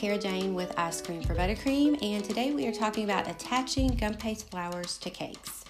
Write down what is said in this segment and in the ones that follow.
Cara Jane with Ice Cream for Buttercream, and today we are talking about attaching gum paste flowers to cakes.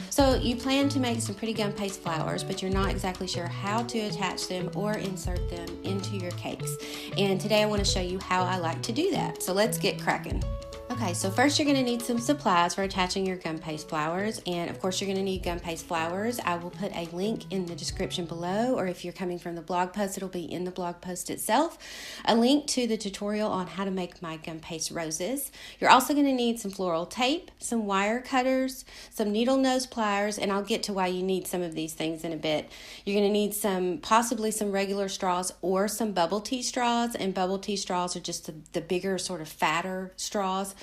So you plan to make some pretty gum paste flowers, but you're not exactly sure how to attach them or insert them into your cakes. And today I want to show you how I like to do that. So let's get cracking. Okay, so first you're going to need some supplies for attaching your gum paste flowers, and of course you're going to need gum paste flowers. I will put a link in the description below, or if you're coming from the blog post, it'll be in the blog post itself, a link to the tutorial on how to make my gum paste roses. You're also going to need some floral tape, some wire cutters, some needle nose pliers, and I'll get to why you need some of these things in a bit. You're going to need possibly some regular straws or some bubble tea straws, and bubble tea straws are just the bigger, sort of fatter straws.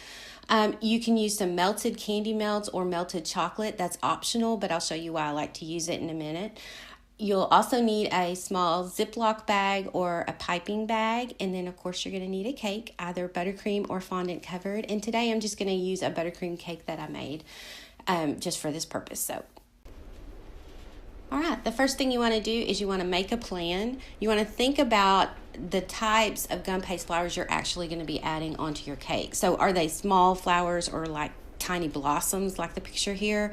You can use some melted candy melts or melted chocolate. That's optional, but I'll show you why I like to use it in a minute. You'll also need a small Ziploc bag or a piping bag, and then of course you're going to need a cake, either buttercream or fondant covered. And today I'm just going to use a buttercream cake that I made just for this purpose. So all right, the first thing you want to do is you want to make a plan. You want to think about the types of gum paste flowers you're actually going to be adding onto your cake. So are they small flowers or like tiny blossoms like the picture here?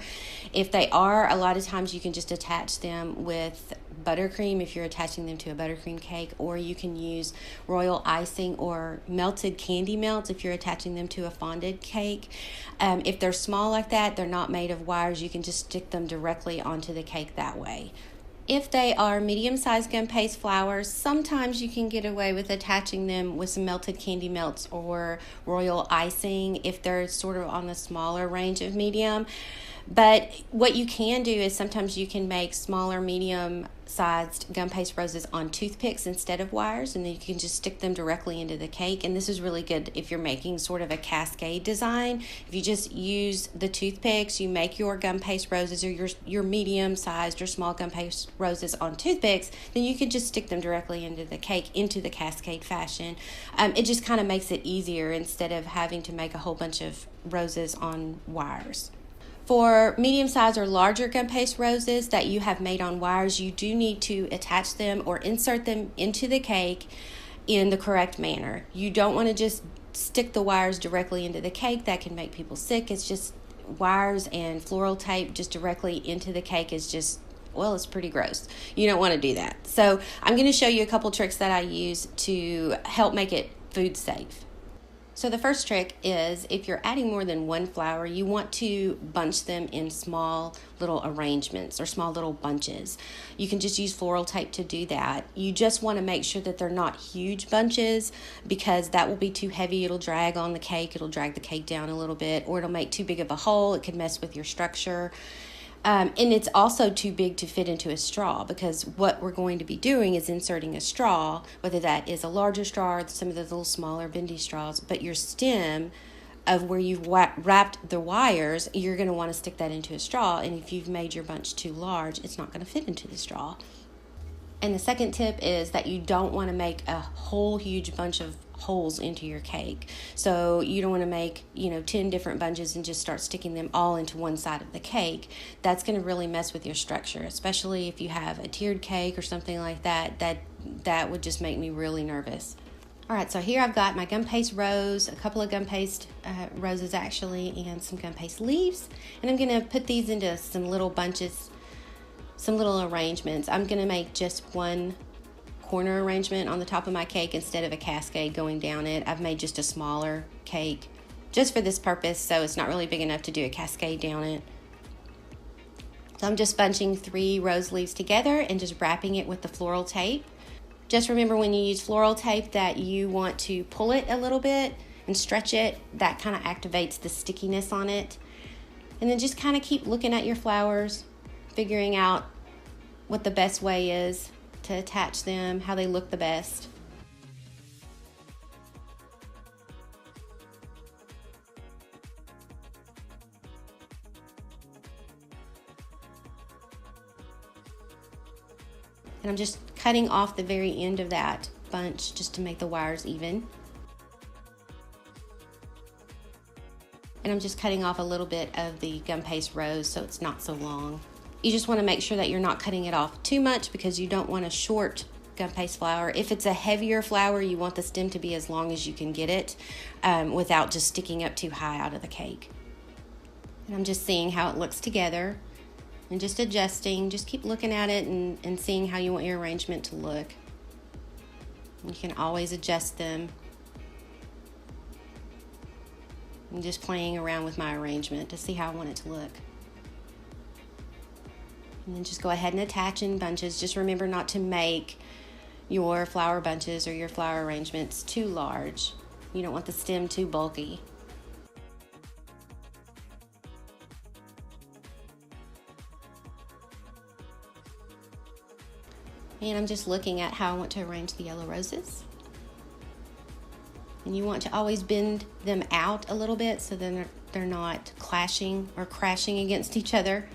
If they are, a lot of times you can just attach them with buttercream if you're attaching them to a buttercream cake, or you can use royal icing or melted candy melts if you're attaching them to a fondant cake. If they're small like that, they're not made of wires, you can just stick them directly onto the cake that way. If they are medium-sized gum paste flowers, sometimes you can get away with attaching them with some melted candy melts or royal icing if they're sort of on the smaller range of medium. But what you can do is sometimes you can make smaller, medium-sized gum paste roses on toothpicks instead of wires, and then you can just stick them directly into the cake. And this is really good if you're making sort of a cascade design. If you just use the toothpicks, you make your gum paste roses or your medium-sized or small gum paste roses on toothpicks, then you can just stick them directly into the cake, into the cascade fashion. It just kind of makes it easier instead of having to make a whole bunch of roses on wires. For medium-sized or larger gum paste roses that you have made on wires, you do need to attach them or insert them into the cake in the correct manner. You don't want to just stick the wires directly into the cake. That can make people sick. It's just wires and floral tape just directly into the cake is just, well, it's pretty gross. You don't want to do that. So I'm going to show you a couple tricks that I use to help make it food safe. So the first trick is if you're adding more than one flower, you want to bunch them in small little arrangements or small little bunches. You can just use floral tape to do that. You just want to make sure that they're not huge bunches because that will be too heavy. It'll drag on the cake. It'll drag the cake down a little bit, or it'll make too big of a hole. It could mess with your structure. And it's also too big to fit into a straw because what we're going to be doing is inserting a straw, whether that is a larger straw or some of the little smaller bendy straws, but your stem of where you've wrapped the wires, you're going to want to stick that into a straw, and if you've made your bunch too large, it's not going to fit into the straw. And the second tip is that you don't want to make a whole huge bunch of holes into your cake. So you don't want to make 10 different bunches and just start sticking them all into one side of the cake. That's going to really mess with your structure, especially if you have a tiered cake or something like that. That would just make me really nervous. All right, so here I've got my gum paste rose, a couple of gum paste roses actually, and some gum paste leaves, and I'm going to put these into some little bunches, some little arrangements. I'm going to make just one corner arrangement on the top of my cake instead of a cascade going down it. I've made just a smaller cake just for this purpose, so it's not really big enough to do a cascade down it. So I'm just bunching 3 rose leaves together and just wrapping it with the floral tape. Just remember when you use floral tape that you want to pull it a little bit and stretch it. That kind of activates the stickiness on it. And then just kind of keep looking at your flowers, figuring out what the best way is to attach them, how they look the best. And I'm just cutting off the very end of that bunch just to make the wires even. And I'm just cutting off a little bit of the gum paste rose so it's not so long. You just want to make sure that you're not cutting it off too much because you don't want to short Gumpaste flower. If it's a heavier flower, you want the stem to be as long as you can get it without just sticking up too high out of the cake. And I'm just seeing how it looks together and just adjusting. Just keep looking at it and seeing how you want your arrangement to look. You can always adjust them. I'm just playing around with my arrangement to see how I want it to look. And then just go ahead and attach in bunches. Just remember not to make your flower bunches or your flower arrangements too large. You don't want the stem too bulky. And I'm just looking at how I want to arrange the yellow roses. And you want to always bend them out a little bit so then they're not clashing or crashing against each other.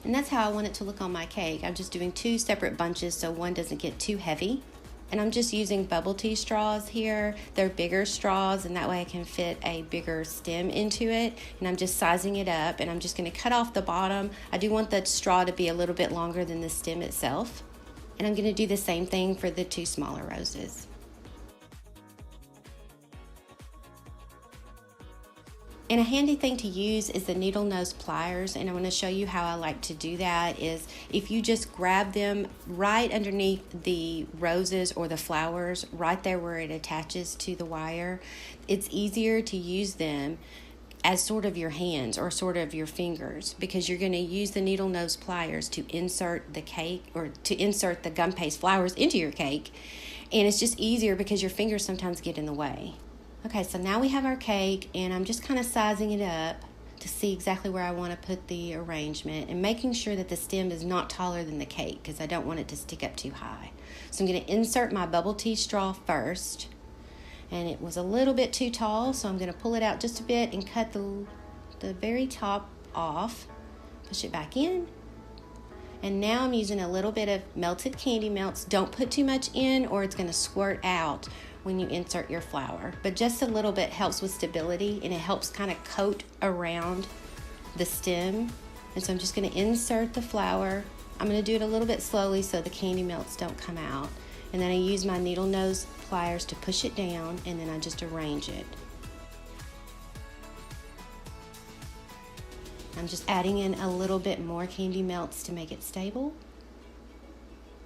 And that's how I want it to look on my cake. I'm just doing 2 separate bunches so one doesn't get too heavy. And I'm just using bubble tea straws here. They're bigger straws, and that way I can fit a bigger stem into it. And I'm just sizing it up, and I'm just gonna cut off the bottom. I do want the straw to be a little bit longer than the stem itself. And I'm gonna do the same thing for the 2 smaller roses. And a handy thing to use is the needle nose pliers, and I want to show you how I like to do that. Is if you just grab them right underneath the roses or the flowers, right there where it attaches to the wire, it's easier to use them as sort of your hands or sort of your fingers, because you're going to use the needle nose pliers to insert the cake or to insert the gum paste flowers into your cake, and it's just easier because your fingers sometimes get in the way. Okay, so now we have our cake, and I'm just kind of sizing it up to see exactly where I want to put the arrangement and making sure that the stem is not taller than the cake because I don't want it to stick up too high. So I'm going to insert my bubble tea straw first, and it was a little bit too tall, so I'm going to pull it out just a bit and cut the very top off, push it back in. And now I'm using a little bit of melted candy melts. Don't put too much in or it's going to squirt out when you insert your flower. But just a little bit helps with stability, and it helps kind of coat around the stem. And so I'm just going to insert the flower. I'm going to do it a little bit slowly so the candy melts don't come out. And then I use my needle nose pliers to push it down, and then I just arrange it. I'm just adding in a little bit more candy melts to make it stable.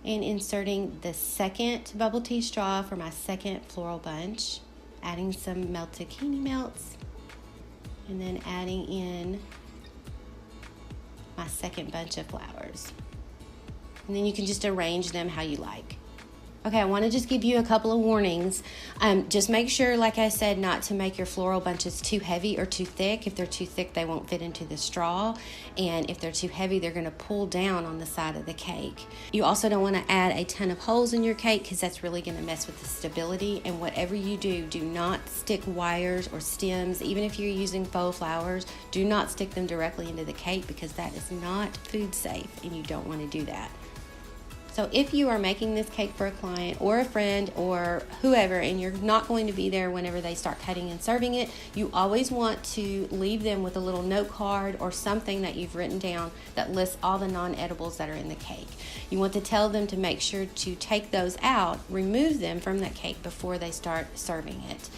And inserting the second bubble tea straw for my second floral bunch. Adding some melted candy melts. And then adding in my second bunch of flowers. And then you can just arrange them how you like. Okay, I want to just give you a couple of warnings. Just make sure, like I said, not to make your floral bunches too heavy or too thick. If they're too thick, they won't fit into the straw. And if they're too heavy, they're going to pull down on the side of the cake. You also don't want to add a ton of holes in your cake because that's really going to mess with the stability. And whatever you do, do not stick wires or stems. Even if you're using faux flowers, do not stick them directly into the cake because that is not food safe and you don't want to do that. So if you are making this cake for a client or a friend or whoever, and you're not going to be there whenever they start cutting and serving it, you always want to leave them with a little note card or something that you've written down that lists all the non-edibles that are in the cake. You want to tell them to make sure to take those out, remove them from that cake before they start serving it.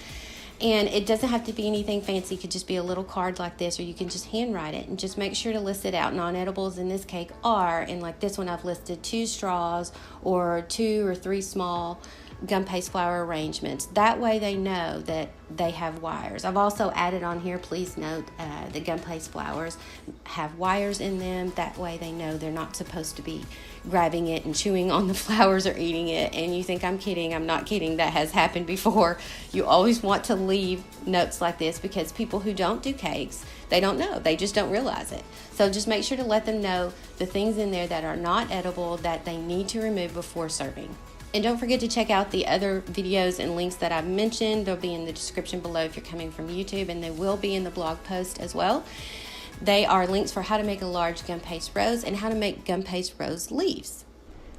And it doesn't have to be anything fancy. It could just be a little card like this, or you can just handwrite it and just make sure to list it out. Non-edibles in this cake are, and like this one I've listed 2 straws or 2 or 3 small gum paste flower arrangements. That way they know that they have wires. I've also added on here, please note, the gum paste flowers have wires in them. That way they know they're not supposed to be grabbing it and chewing on the flowers or eating it. And you think I'm kidding. I'm not kidding. That has happened before. You always want to leave notes like this because people who don't do cakes, they don't know. They just don't realize it. So just make sure to let them know the things in there that are not edible that they need to remove before serving. And don't forget to check out the other videos and links that I've mentioned. They'll be in the description below if you're coming from YouTube, and they will be in the blog post as well. They are links for how to make a large gum paste rose and how to make gum paste rose leaves.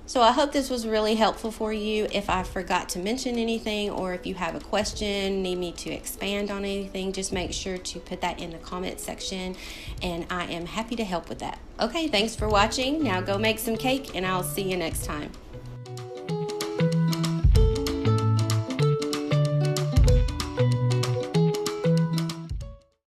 So I hope this was really helpful for you. If I forgot to mention anything, or if you have a question, need me to expand on anything, just make sure to put that in the comment section, and I am happy to help with that. Okay, thanks for watching. Now go make some cake, and I'll see you next time.